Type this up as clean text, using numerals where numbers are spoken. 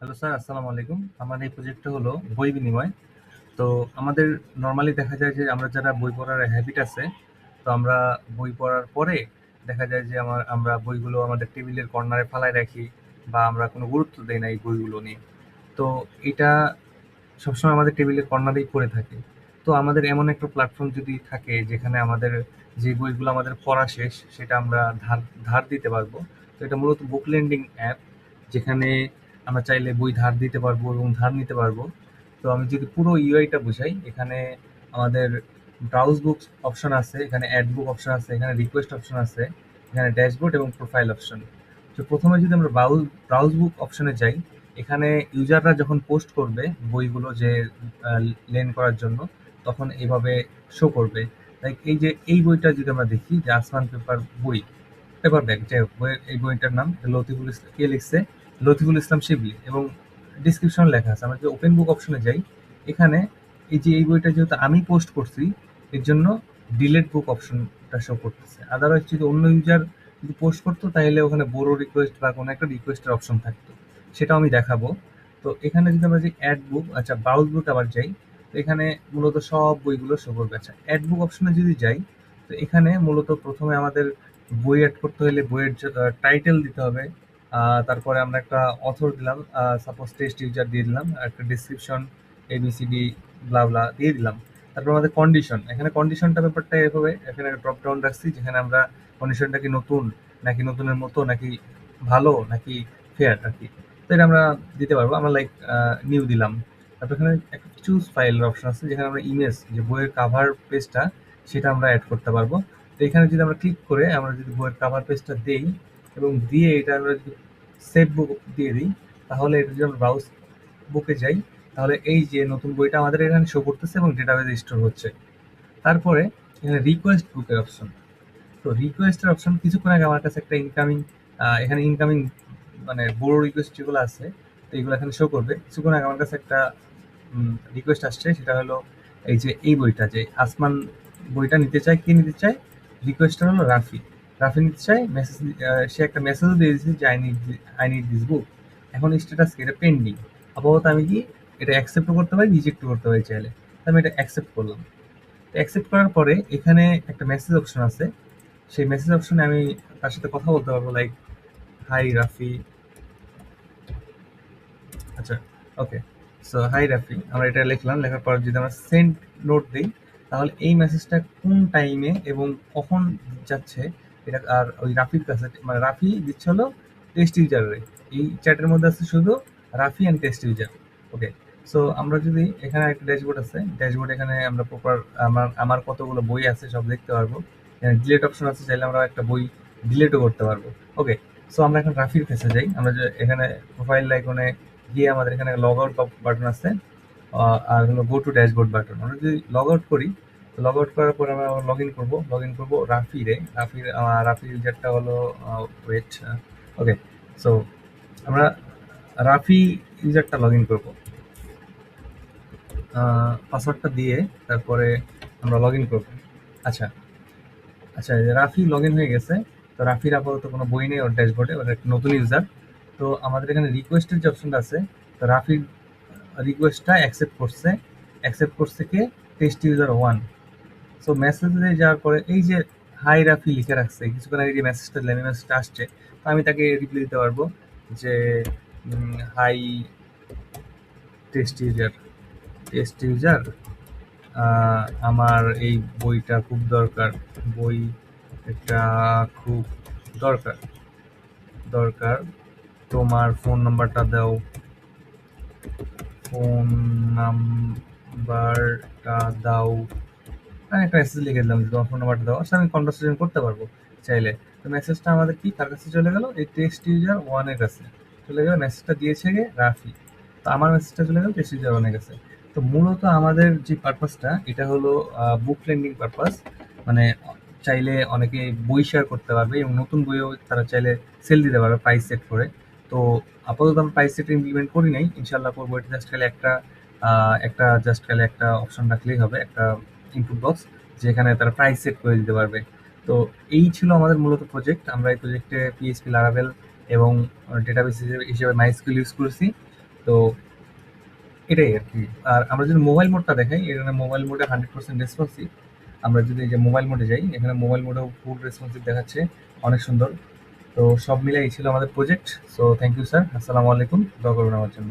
Hello sir, আসসালামু আলাইকুম। আমার এই প্রজেক্টটা হলো বই বিনিময়। তো আমাদের নরমালি দেখা যায় যে আমরা যারা বই পড়ার হ্যাবিট আছে, তো আমরা বই পড়ার পরে দেখা যায় যে আমরা বইগুলো আমাদের টেবিলের কর্নারে ফালায় রাখি বা আমরা কোনো গুরুত্ব দেই না এই বইগুলো নিয়ে। তো এটা সবসময় আমাদের টেবিলের কর্নারেই পড়ে থাকে। তো আমাদের এমন একটা প্ল্যাটফর্ম যদি থাকে যেখানে আমাদের যে বইগুলো আমাদের পড়া শেষ সেটা আমরা ধার ধার দিতে পারবো। তো এটা মূলত বুক লেন্ডিং অ্যাপ, যেখানে আমরা চাইলে বই ধার দিতে পারবো এবং ধার নিতে পারবো। তো আমি যদি পুরো ইউআইটা বুঝাই, এখানে আমাদের ব্রাউজ বুকস অপশন আছে, এখানে অ্যাড বুক অপশন আছে, এখানে রিকোয়েস্ট অপশন আছে, এখানে ড্যাশবোর্ড এবং প্রোফাইল অপশন। তো প্রথমে যদি আমরা ব্রাউজ বুক অপশনে যাই, এখানে ইউজাররা যখন পোস্ট করবে বইগুলো যে লেন করার জন্য, তখন এইভাবে শো করবে। লাইক এই যে এই বইটা যদি আমরা দেখি যে আসমান পেপার বই, পেপার ব্যাগ, যাই হোক, এই বইটার নাম লতিফুল ইসলাম, কে লিখছে? লতিফুল ইসলাম শিবলি, এবং ডিসক্রিপশন লেখা আছে। আমরা যে ওপেন বুক অপশনে যাই, এখানে এই যে এই বইটা যেহেতু আমি পোস্ট করছি, এর জন্য ডিলেট বুক অপশনটা শো করতেছে। আদারওয়াইজ যদি অন্য ইউজার যদি পোস্ট করতো, তাহলে ওখানে বড় রিকোয়েস্ট বা কোনো একটা রিকোয়েস্টের অপশন থাকতো, সেটাও আমি দেখাবো। তো এখানে যদি আমরা যে অ্যাড বুক, আচ্ছা ব্রাউজ বুক আবার যাই, তো এখানে মূলত সব বইগুলো শো করবে। আচ্ছা অ্যাড বুক অপশনে যদি যাই, তো এখানে মূলত প্রথমে আমাদের বই অ্যাড করতে হলে বইয়ের টাইটেল দিতে হবে। তারপরে আমরা একটা অথর দিলাম, সাপোজ টেস্ট ইউজার দিয়ে দিলাম, একটা ডিসক্রিপশন এবিসিডি ব্লা ব্লা দিয়ে দিলাম। তারপর আমাদের কন্ডিশন, এখানে কন্ডিশনটা ব্যাপারটা এভাবে, এখানে ড্রপ ডাউন রাখছি যেখানে আমরা কন্ডিশনটা কি নতুন নাকি নতুনের মতো নাকি ভালো নাকি ফেয়ার আর কি। তো এটা আমরা দিতে পারবো। আমরা লাইক নিউ দিলাম। তারপর এখানে একটা চুজ ফাইলের অপশন আছে, যেখানে আমরা ইমেজ, যে বইয়ের কাভার পেজটা, সেটা আমরা অ্যাড করতে পারবো। তো এখানে যদি আমরা ক্লিক করে আমরা যদি বইয়ের কাভার পেজটা দেই এবং দিয়ে এটা আমরা যদি সেভ বুক দিয়ে দিই, তাহলে এটা যদি আমরা ব্রাউজ বুকে যাই, তাহলে এই যে নতুন বইটা আমাদের এখানে শো করতেছে এবং ডেটাবেজে স্টোর হচ্ছে। তারপরে এখানে রিকোয়েস্ট বুকের অপশন। তো রিকোয়েস্টের অপশন, কিছুক্ষণ আগে আমার কাছে একটা ইনকামিং, এখানে ইনকামিং মানে বড় রিকোয়েস্ট যেগুলো আছে, তো এগুলো এখানে শো করবে। কিছুক্ষণ আগে আমার কাছে একটা রিকোয়েস্ট আসছে, সেটা হলো এই যে এই বইটা, যে আসমান বইটা নিতে চায়, কে নিতে চায়? রিকোয়েস্টটা হলো রাফি। রাফি নিতে চায়, মেসেজ, সে একটা মেসেজও দিয়ে দিয়েছে যে আই নিড দিস বুক। এখন স্ট্যাটাস কি, এটা পেন্ডিং। আপাতত আমি কি এটা অ্যাকসেপ্টও করতে পারি, রিজেক্টও করতে পারি চাইলে। তো আমি এটা অ্যাকসেপ্ট করলাম। অ্যাকসেপ্ট করার পরে এখানে একটা মেসেজ অপশন আছে, সেই মেসেজ অপশনে আমি তার সাথে কথা বলতে পারবো, লাইক হাই রাফি। আচ্ছা, ওকে। সো হাই রাফি, আমরা এটা লিখলাম। লেখার পর যদি আমরা সেন্ড নোট দিই, তাহলে এই মেসেজটা কোন টাইমে এবং কখন যাচ্ছে এটা, আর ওই রাফির কাছে, মানে রাফি দিচ্ছে হলো টেস্ট ইউজারে। এই চ্যাটের মধ্যে আছে শুধু Rafi and test user. Okay. So আমরা যদি এখানে একটা ড্যাশবোর্ড আছে, ড্যাশবোর্ড এখানে আমরা প্রপার আমার আমার কতগুলো বই আছে সব দেখতে পারবো। এখানে ডিলেট অপশন আছে, চাইলে আমরা একটা বই ডিলেটও করতে পারবো। ওকে। সো আমরা এখন রাফির কাছে যাই। আমরা যে এখানে প্রোফাইল আইকনে গিয়ে আমাদের এখানে লগ আউট বাটন আছে, আর হলো গো টু ড্যাশবোর্ড বাটন। আমরা যদি লগ আউট করি, লগ আউট করার পরে আমরা লগ ইন করবো রাফিরে। রাফির ইউজারটা হলো ওয়েট। ওকে। সো আমরা রাফি ইউজারটা লগ ইন করবো, পাসওয়ার্ডটা দিয়ে। তারপরে আমরা লগ ইন করবো। আচ্ছা, আচ্ছা, রাফি লগ ইন হয়ে গেছে। তো রাফির আপাতত কোনো বই নেই ওর ড্যাশবোর্ডে, ওর একটা নতুন ইউজার। তো আমাদের এখানে রিকোয়েস্টের যে অপশনটা আছে, তো রাফির রিকোয়েস্টটা অ্যাকসেপ্ট করছে কে? Test user one. সো মেসেজে যাওয়ার পরে এই যে হাই রাফি লিখে রাখছে, কিছুক্ষণ আগে যে মেসেজটা দিলাম, এই মেসেজটা আসছে। তো আমি তাকে রিপ্লাই দিতে পারবো যে হাই টেস্ট ইউজার, আমার এই বইটা খুব দরকার, বই এটা খুব দরকার দরকার তোমার ফোন নাম্বারটা দাও, ফোন নাম্বারটা দাও। আমি একটা মেসেজ লিখে দিলাম যে তোমার ফোন নাম্বারটা দাও। আসলে আমি কনভারসেশন করতে পারবো চাইলে। তো মেসেজটা আমাদের কি কার কাছে চলে গেল? এই টেস্ট ইউজার ওয়ানের কাছে চলে গেল। মেসেজটা দিয়েছে গে রাফি। তো আমার মেসেজটা চলে গেল টেস্ট ইউজার ওয়ানের কাছে। তো মূলত আমাদের যে পারপাসটা, এটা হলো বুক লেন্ডিং পারপাস। মানে চাইলে অনেকে বই শেয়ার করতে পারবে এবং নতুন বইও তারা চাইলে সেল দিতে পারবে প্রাইস সেট করে। তো আপাতত আমরা প্রাইস সেট ইমপ্লিমেন্ট করি নাই, ইনশাল্লাহ করবো। এটা জাস্ট খালি একটা অপশন রাখলেই হবে, একটা ইনপুট বক্স, যেখানে তারা প্রাইস সেট করে দিতে পারবে। তো এই ছিল আমাদের মূলত প্রজেক্ট। আমরা এই প্রজেক্টে পিএইচপি লারাভেল এবং ডেটাবেস হিসেবে মাইস্কুয়েল ইউজ করেছি। তো এটাই আরকি। আর আমরা যদি মোবাইল মোডটা দেখাই, এখানে মোবাইল মোডে 100% রেসপন্সিভ। আমরা যদি এই যে মোবাইল মোডে যাই, এখানে মোবাইল মোডেও ফুল রেসপন্সিভ দেখাচ্ছে। অনেক সুন্দর। তো সব মিলে এই ছিল আমাদের project. So thank you sir. আসসালামু আলাইকুম। দোয়া করবেন আমার জন্য।